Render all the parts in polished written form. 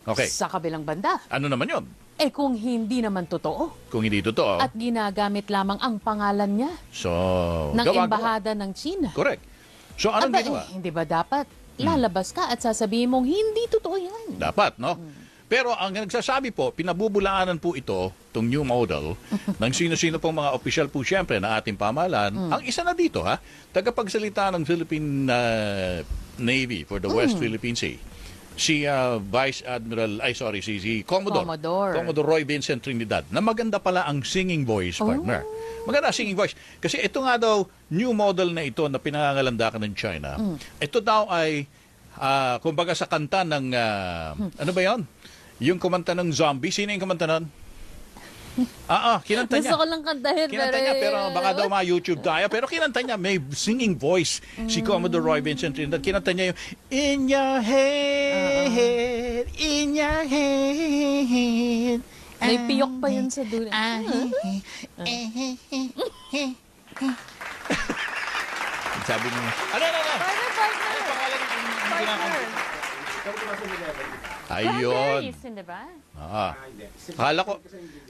Okay. Sa kabilang banda, Ano naman yun? kung hindi naman totoo Kung hindi totoo. at ginagamit lamang ang pangalan niya So, ng gawa-gawa. embahada ng China. Correct. So, anong Aba, ginawa? hindi ba dapat lalabas ka at sasabihin mong hindi totoo yan? Dapat, no? Pero ang nagsasabi po, pinabubulaanan po ito, itong new model, ng sino-sino pong mga opisyal po siyempre na ating pamahalaan. Ang isa na dito, tagapagsalita ng Philippine Navy for the West Philippine Sea. Si Vice Admiral, si Commodore Roy Vincent Trinidad, na maganda pala ang singing voice, partner. Maganda ang singing voice. Kasi ito nga daw, new model na ito na pinangangalandakan ng China, ito daw ay, kumbaga sa kanta ng, ano ba yon? Yung kumanta ng zombie. Sino yung kumanta nun? Kinanta niya. Gusto ko lang kantahin. Kinanta niya, pero baka daw ma-YouTube tayo. Pero kinanta niya, may singing voice. Si Commodore Roy Vincent Trinidad, kinanta niya yung In your head, in your head. May piyok pa yun sa dulo. Sabi niya, ano? Partner. Ayun. Diba?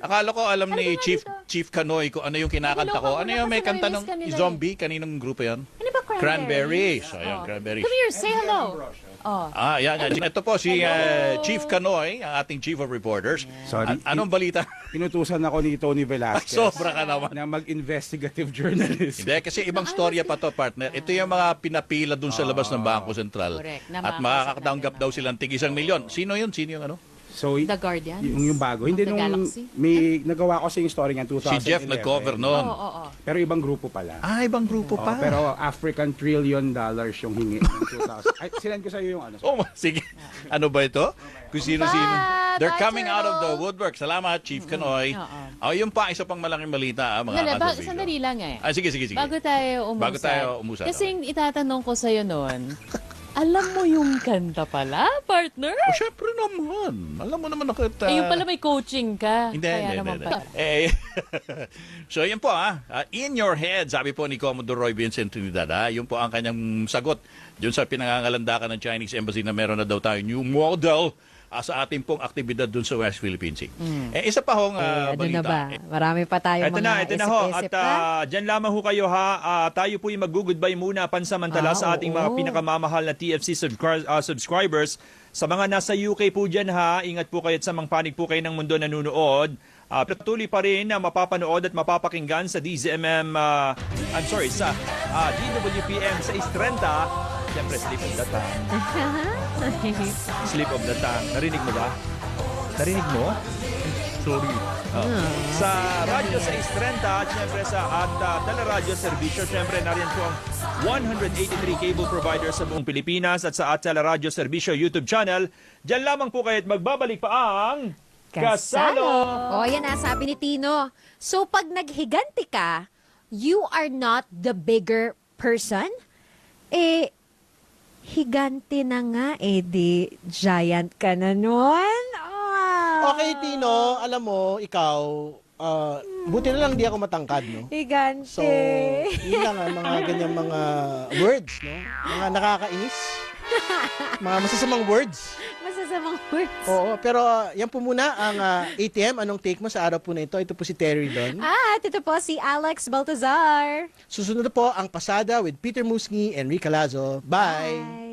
Akala ko alam ni Ano ba Chief Canoy kung ano yung kinakanta ko. Ano yung may kanta ng zombie? Kaninong grupo yan? Ano ba Cranberries. Ayun, Cranberries. Come here, say hello. Oh. Yan. Ito po si Chief Canoy, ang ating Chief of Reporters. Sorry. Anong balita? Inutusan ako ni Tony Velasquez Sobra ka naman. na mag-investigative journalist. Hindi, kasi ibang storya pa to, partner. Ito yung mga pinapila dun sa labas ng Bangko Sentral. Correct. At makakatanggap daw silang tig 1 milyon. Sino yun? Sino yung ano? So, The Guardian? yung bago. Hindi The nung Galaxy? may nagawa ko sa yung story niyan, 2011. Si Jeff nag-cover noon. Oo. Pero ibang grupo pala. Ibang grupo pa. Pero African $1 trillion yung hingi ng 2000. Ay, sinend ko sa iyo yung ano. Oh, sige. Ano ba ito? Kung sino-sino. They're coming out of the Turtle. woodwork. Salamat, Chief Canoy. Yun pa, isa pang malaking balita, mga kasabidyo. Sandali lang Sige. Bago tayo umusad. Bago tayo umusad, Kasi itatanong ko sa'yo noon, alam mo yung kanta pala, partner? Oh, syempre naman. Alam mo naman ako. Yung pala may coaching ka. Hindi. Kaya naman pala. So, yan po In your head, sabi po ni Commodore Roy Vincent Trinidad, yun po ang kanyang sagot dun sa pinangangalandakan ng Chinese Embassy na meron na daw tayo new model sa ating pong aktibidad dun sa West Philippine Sea. Isa pa hong ano balita. na ba? Marami pa tayong Ito mga na ho. isip-isip At dyan lamang ho kayo tayo po yung mag-goodbye muna pansamantala sa ating mga oo. pinakamamahal na TFC subscribers. Sa mga nasa UK po dyan ingat po kayo at sa mga panig po kayo ng mundo nanunood. Patuloy pa rin na mapapanood at mapapakinggan sa sa DWPM sa Istrenta. Siyempre, Sleep of the Tongue. Sleep of the Tongue. Narinig mo ba? Narinig mo? Sorry. Sa radyo sa Istrenta, siyempre sa Teleradyo Servicio, siyempre nariyan po ang 183 cable providers sa buong Pilipinas at sa Teleradyo Servicio YouTube channel. Diyan lamang po kayo at magbabalik pa ang Kasalo! O, yan na, sabi ni Tino. So, pag naghiganti ka, you are not the bigger person? Higanti na nga, di giant ka na nun. Okay, Tino, alam mo, ikaw, buti na lang di ako matangkad, no? Higanti. So, yun lang mga ganyang mga words, no? Mga nakakainis. Mga masasamang words. Masasamang words. Oo, pero yan po muna ang ATM. Anong take mo sa araw po na ito? Ito po si Terry Don. Ito po si Alex Baltazar. Susunod na po ang Pasada with Peter Musngi and Rica Lazo. Bye! Bye.